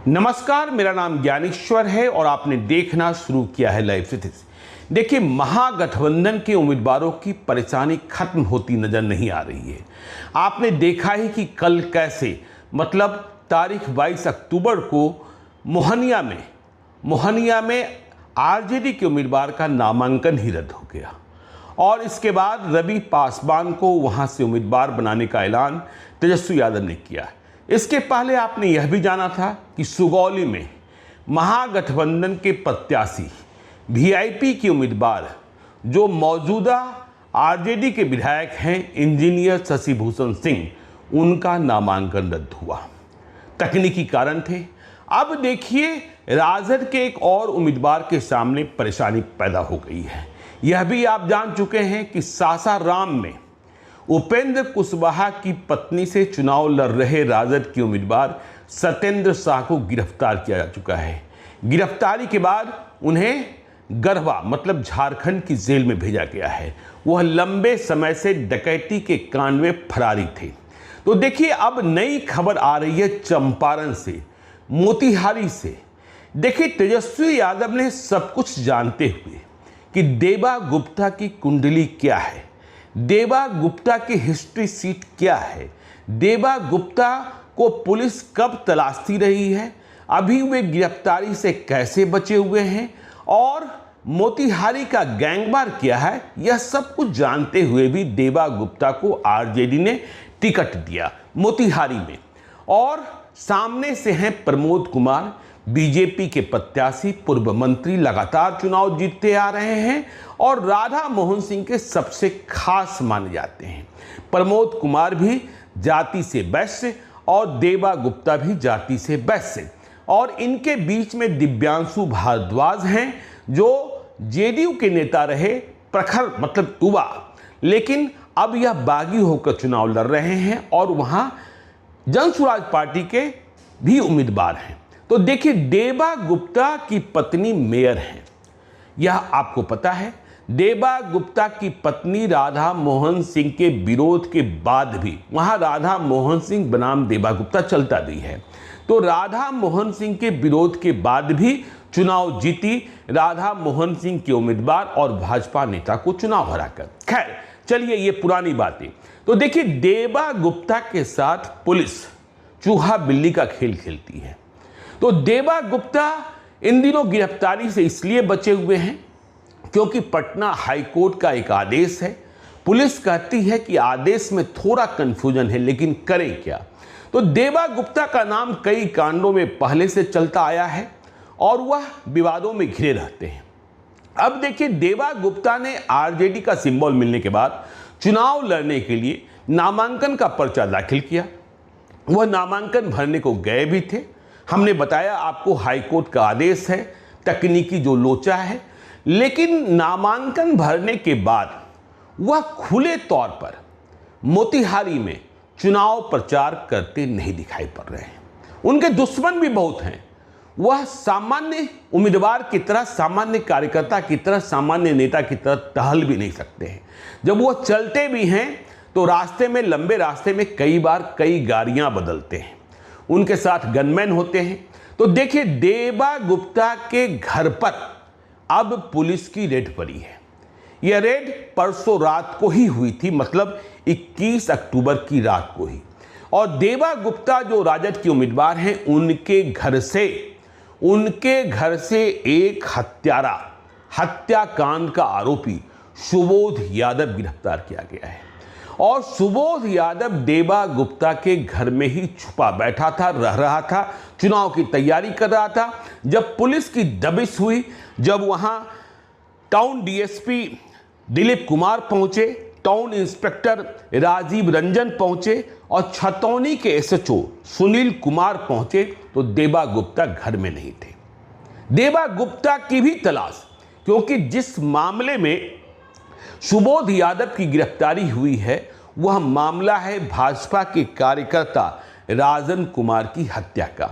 नमस्कार, मेरा नाम ज्ञानेश्वर है और आपने देखना शुरू किया है लाइव स्थिति। देखिए, महागठबंधन के उम्मीदवारों की परेशानी खत्म होती नजर नहीं आ रही है। आपने देखा ही कि कल कैसे मतलब तारीख 22 अक्टूबर को मोहनिया में आरजेडी के उम्मीदवार का नामांकन ही रद्द हो गया और इसके बाद रवि पासवान को वहां से उम्मीदवार बनाने का ऐलान तेजस्वी यादव ने किया। इसके पहले आपने यह भी जाना था कि सुगौली में महागठबंधन के प्रत्याशी वीआईपी के उम्मीदवार जो मौजूदा आरजेडी के विधायक हैं इंजीनियर शशिभूषण सिंह, उनका नामांकन रद्द हुआ। तकनीकी कारण थे। अब देखिए, राजद के एक और उम्मीदवार के सामने परेशानी पैदा हो गई है। यह भी आप जान चुके हैं कि सासाराम में उपेंद्र कुशवाहा की पत्नी से चुनाव लड़ रहे राजद के उम्मीदवार सत्येंद्र शाह को गिरफ्तार किया जा चुका है। गिरफ्तारी के बाद उन्हें गढ़वा मतलब झारखंड की जेल में भेजा गया है। वह लंबे समय से डकैती के कांड में फरारी थे। तो देखिए, अब नई खबर आ रही है चंपारण से, मोतिहारी से। देखिए, तेजस्वी यादव ने सब कुछ जानते हुए कि देबा गुप्ता की कुंडली क्या है, देबा गुप्ता की हिस्ट्री सीट क्या है, देबा गुप्ता को पुलिस कब तलाशती रही है, अभी वे गिरफ्तारी से कैसे बचे हुए हैं और मोतिहारी का गैंगवार क्या है, यह सब कुछ जानते हुए भी देबा गुप्ता को आरजेडी ने टिकट दिया मोतिहारी में। और सामने से हैं प्रमोद कुमार, बीजेपी के प्रत्याशी, पूर्व मंत्री, लगातार चुनाव जीतते आ रहे हैं और राधा मोहन सिंह के सबसे खास माने जाते हैं। प्रमोद कुमार भी जाति से वैश्य और देबा गुप्ता भी जाति से वैश्य, और इनके बीच में दिव्यांशु भारद्वाज हैं जो जेडीयू के नेता रहे, प्रखर मतलब युवा, लेकिन अब यह बागी होकर चुनाव लड़ रहे हैं और वहां जनसुराज पार्टी के भी उम्मीदवार हैं। तो देखिए, देबा गुप्ता की पत्नी मेयर हैं, यह आपको पता है। देबा गुप्ता की पत्नी राधा मोहन सिंह के विरोध के बाद भी वहां राधा मोहन सिंह बनाम देबा गुप्ता चलता भी है। तो राधा मोहन सिंह के विरोध के बाद भी चुनाव जीती राधा मोहन सिंह के उम्मीदवार और भाजपा नेता को चुनाव हराकर। खैर, चलिए ये पुरानी बातें। तो देखिए, देबा गुप्ता के साथ पुलिस चूहा बिल्ली का खेल खेलती है। तो देबा गुप्ता इन दिनों गिरफ्तारी से इसलिए बचे हुए हैं क्योंकि पटना हाईकोर्ट का एक आदेश है। पुलिस कहती है कि आदेश में थोड़ा कंफ्यूजन है, लेकिन करें क्या। तो देबा गुप्ता का नाम कई कांडों में पहले से चलता आया है और वह विवादों में घिरे रहते हैं। अब देखिए, देबा गुप्ता ने आरजेडी का सिंबल मिलने के बाद चुनाव लड़ने के लिए नामांकन का पर्चा दाखिल किया। वह नामांकन भरने को गए भी थे। हमने बताया आपको, हाईकोर्ट का आदेश है, तकनीकी जो लोचा है, लेकिन नामांकन भरने के बाद वह खुले तौर पर मोतिहारी में चुनाव प्रचार करते नहीं दिखाई पड़ रहे हैं। उनके दुश्मन भी बहुत हैं। वह सामान्य उम्मीदवार की तरह, सामान्य कार्यकर्ता की तरह, सामान्य नेता की तरह टहल भी नहीं सकते हैं। जब वह चलते भी हैं तो रास्ते में, लंबे रास्ते में कई बार कई गाड़ियां बदलते हैं, उनके साथ गनमैन होते हैं। तो देखिए, देबा गुप्ता के घर पर अब पुलिस की रेड पड़ी है। यह रेड परसों रात को ही हुई थी, मतलब 21 अक्टूबर की रात को ही। और देबा गुप्ता जो राजद के उम्मीदवार हैं, उनके घर से एक हत्याकांड का आरोपी सुबोध यादव गिरफ्तार किया गया है। और सुबोध यादव देबा गुप्ता के घर में ही छुपा बैठा था, रह रहा था, चुनाव की तैयारी कर रहा था। जब पुलिस की दबिश हुई, जब वहां टाउन डीएसपी दिलीप कुमार पहुंचे, टाउन इंस्पेक्टर राजीव रंजन पहुंचे और छतौनी के एसएचओ सुनील कुमार पहुंचे, तो देबा गुप्ता घर में नहीं थे। देबा गुप्ता की भी तलाश, क्योंकि जिस मामले में सुबोध यादव की गिरफ्तारी हुई है वह मामला है भाजपा के कार्यकर्ता राजन कुमार की हत्या का।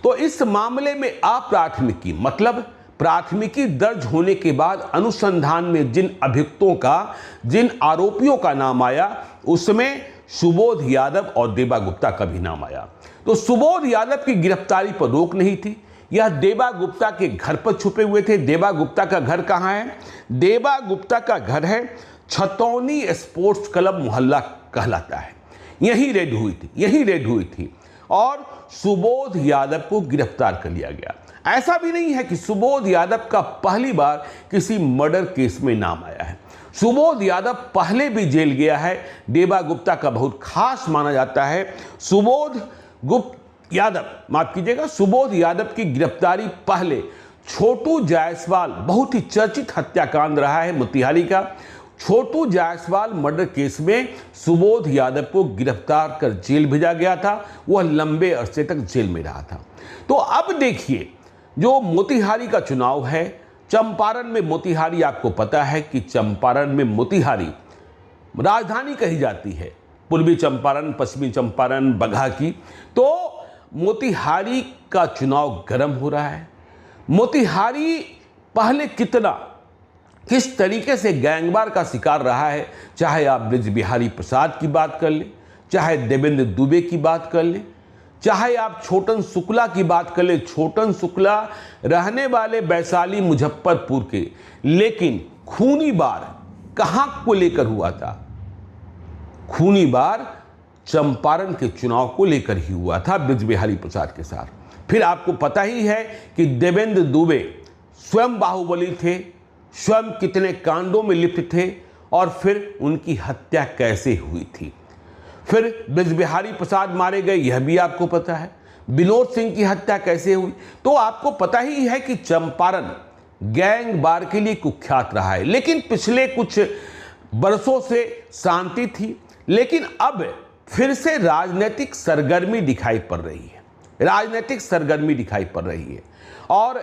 तो इस मामले में अप्राथमिकी मतलब प्राथमिकी दर्ज होने के बाद अनुसंधान में जिन अभियुक्तों का, जिन आरोपियों का नाम आया, उसमें सुबोध यादव और देबा गुप्ता का भी नाम आया। तो सुबोध यादव की गिरफ्तारी पर रोक नहीं थी, यह देबा गुप्ता के घर पर छुपे हुए थे। देबा गुप्ता का घर कहाँ है? देबा गुप्ता का घर है छतौनी स्पोर्ट्स क्लब मोहल्ला कहलाता है। यही रेड हुई थी और सुबोध यादव को गिरफ्तार कर लिया गया। ऐसा भी नहीं है कि सुबोध यादव का पहली बार किसी मर्डर केस में नाम आया है। सुबोध यादव पहले भी जेल गया है, देबा गुप्ता का बहुत खास माना जाता है। सुबोध यादव की गिरफ्तारी पहले छोटू जायसवाल, बहुत ही चर्चित हत्याकांड रहा है मोतिहारी का, छोटू जायसवाल मर्डर केस में सुबोध यादव को गिरफ्तार कर जेल भेजा गया था। वह लंबे अरसे तक जेल में रहा था। तो अब देखिए, जो मोतिहारी का चुनाव है, चंपारण में मोतिहारी, आपको पता है कि चंपारण में मोतिहारी राजधानी कही जाती है, पूर्वी चंपारण, पश्चिमी चंपारण, बगहा की। तो मोतिहारी का चुनाव गर्म हो रहा है। मोतिहारी पहले किस तरीके से गैंगवार का शिकार रहा है, चाहे आप ब्रिज बिहारी प्रसाद की बात कर लें, चाहे देवेंद्र दुबे की बात कर लें, चाहे आप छोटन शुक्ला की बात कर लें। छोटन शुक्ला रहने वाले वैशाली मुजफ्फरपुर के, लेकिन खूनी वार कहां को लेकर हुआ था? खूनी वार चंपारण के चुनाव को लेकर ही हुआ था, ब्रिज बिहारी प्रसाद के साथ। फिर आपको पता ही है कि देवेंद्र दुबे स्वयं बाहुबली थे, स्वयं कितने कांडों में लिप्त थे और फिर उनकी हत्या कैसे हुई थी। फिर ब्रिज बिहारी प्रसाद मारे गए, यह भी आपको पता है। विनोद सिंह की हत्या कैसे हुई, तो आपको पता ही है कि चंपारण गैंग वार के लिए कुख्यात रहा है। लेकिन पिछले कुछ वर्षों से शांति थी, लेकिन अब फिर से राजनीतिक सरगर्मी दिखाई पड़ रही है। और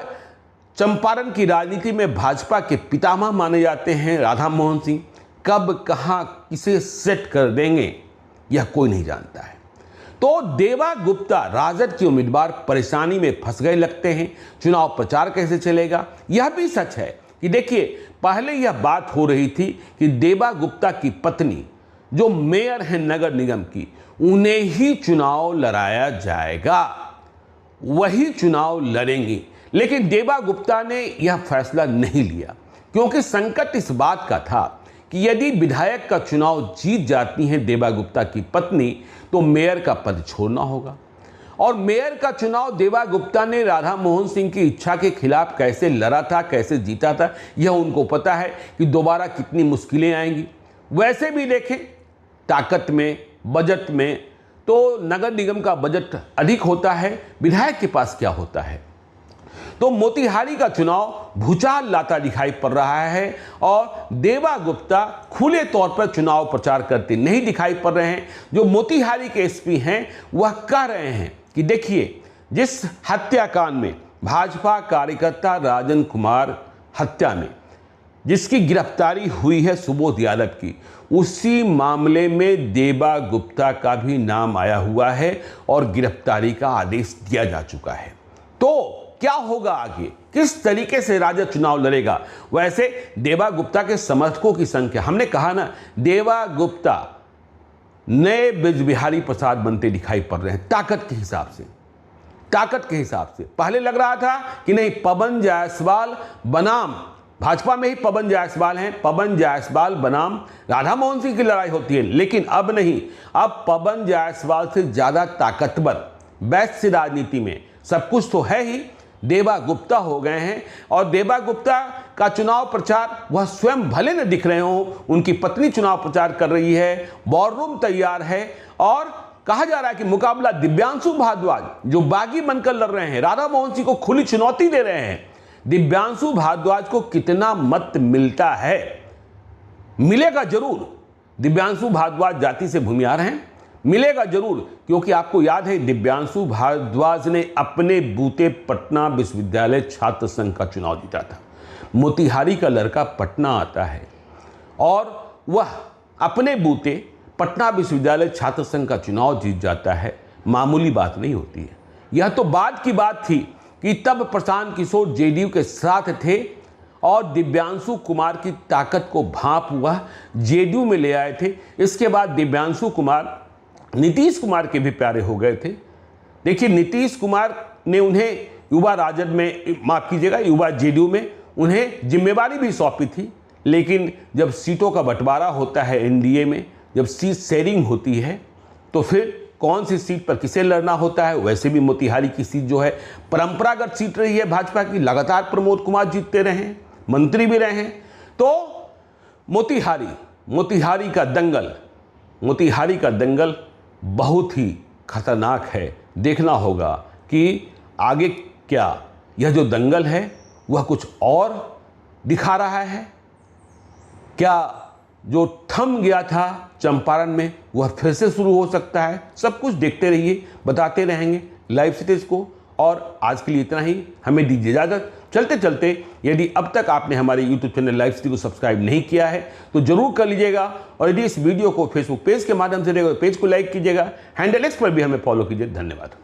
चंपारण की राजनीति में भाजपा के पितामह माने जाते हैं राधा मोहन सिंह। कब कहां किसे सेट कर देंगे यह कोई नहीं जानता है। तो देबा गुप्ता राजद के उम्मीदवार परेशानी में फंस गए लगते हैं। चुनाव प्रचार कैसे चलेगा? यह भी सच है कि देखिए, पहले यह बात हो रही थी कि देबा गुप्ता की पत्नी जो मेयर है नगर निगम की, उन्हें ही चुनाव लड़ाया जाएगा, वही चुनाव लड़ेंगी। लेकिन देबा गुप्ता ने यह फैसला नहीं लिया, क्योंकि संकट इस बात का था कि यदि विधायक का चुनाव जीत जाती हैं देबा गुप्ता की पत्नी, तो मेयर का पद छोड़ना होगा। और मेयर का चुनाव देबा गुप्ता ने राधा मोहन सिंह की इच्छा के खिलाफ कैसे लड़ा था, कैसे जीता था, यह उनको पता है कि दोबारा कितनी मुश्किलें आएंगी। वैसे भी देखें, ताकत में, बजट में, तो नगर निगम का बजट अधिक होता है, विधायक के पास क्या होता है। तो मोतिहारी का चुनाव भूचाल लाता दिखाई पड़ रहा है और देबा गुप्ता खुले तौर पर चुनाव प्रचार करते नहीं दिखाई पड़ रहे हैं। जो मोतिहारी के एसपी हैं वह कह रहे हैं कि देखिए, जिस हत्याकांड में भाजपा कार्यकर्ता राजन कुमार हत्या में जिसकी गिरफ्तारी हुई है सुबोध यादव की, उसी मामले में देबा गुप्ता का भी नाम आया हुआ है और गिरफ्तारी का आदेश दिया जा चुका है। तो क्या होगा आगे, किस तरीके से राजद चुनाव लड़ेगा? वैसे देबा गुप्ता के समर्थकों की संख्या, हमने कहा ना, देबा गुप्ता नए ब्रिज बिहारी प्रसाद बनते दिखाई पड़ रहे हैं ताकत के हिसाब से। पहले लग रहा था कि नहीं, पवन जायसवाल बनाम, भाजपा में ही पवन जायसवाल हैं, पवन जायसवाल बनाम राधा मोहन सिंह की लड़ाई होती है। लेकिन अब नहीं, अब पवन जायसवाल से ज्यादा ताकतवर वैश्य राजनीति में सब कुछ तो है ही, देबा गुप्ता हो गए हैं। और देबा गुप्ता का चुनाव प्रचार, वह स्वयं भले न दिख रहे हों, उनकी पत्नी चुनाव प्रचार कर रही है, वॉर रूम तैयार है। और कहा जा रहा है कि मुकाबला दिव्यांशु भारद्वाज, जो बागी बनकर लड़ रहे हैं, राधा मोहन सिंह को खुली चुनौती दे रहे हैं। दिव्यांशु भारद्वाज को कितना मत मिलता है? मिलेगा जरूर। दिव्यांशु भारद्वाज जाति से भूमिहार हैं, मिलेगा जरूर, क्योंकि आपको याद है दिव्यांशु भारद्वाज ने अपने बूते पटना विश्वविद्यालय छात्र संघ का चुनाव जीता था। मोतिहारी का लड़का पटना आता है और वह अपने बूते पटना विश्वविद्यालय छात्र संघ का चुनाव जीत जाता है, मामूली बात नहीं होती है। यह तो बाद की बात थी कि तब प्रशांत किशोर जेडीयू के साथ थे और दिव्यांशु कुमार की ताकत को भांप हुआ, जेडीयू में ले आए थे। इसके बाद दिव्यांशु कुमार नीतीश कुमार के भी प्यारे हो गए थे। देखिए, नीतीश कुमार ने उन्हें युवा राजद में, माफ कीजिएगा, युवा जेडीयू में उन्हें जिम्मेवारी भी सौंपी थी। लेकिन जब सीटों का बंटवारा होता है एनडीए में, जब सीट शेयरिंग होती है, तो फिर कौन सी सीट पर किसे लड़ना होता है। वैसे भी मोतिहारी की सीट जो है परंपरागत सीट रही है भाजपा की, लगातार प्रमोद कुमार जीतते रहे हैं, मंत्री भी रहे हैं। तो मोतिहारी का दंगल बहुत ही खतरनाक है। देखना होगा कि आगे क्या यह जो दंगल है वह कुछ और दिखा रहा है, क्या जो थम गया था चंपारण में वह फिर से शुरू हो सकता है। सब कुछ देखते रहिए, बताते रहेंगे लाइव सिटीज को। और आज के लिए इतना ही, हमें दीजिए इजाजत। चलते चलते यदि अब तक आपने हमारे YouTube चैनल लाइव सिटी को सब्सक्राइब नहीं किया है तो जरूर कर लीजिएगा। और यदि इस वीडियो को फेसबुक पेज के माध्यम से देखो, पेज को लाइक कीजिएगा, हैंडल एक्स पर भी हमें फॉलो कीजिए। धन्यवाद।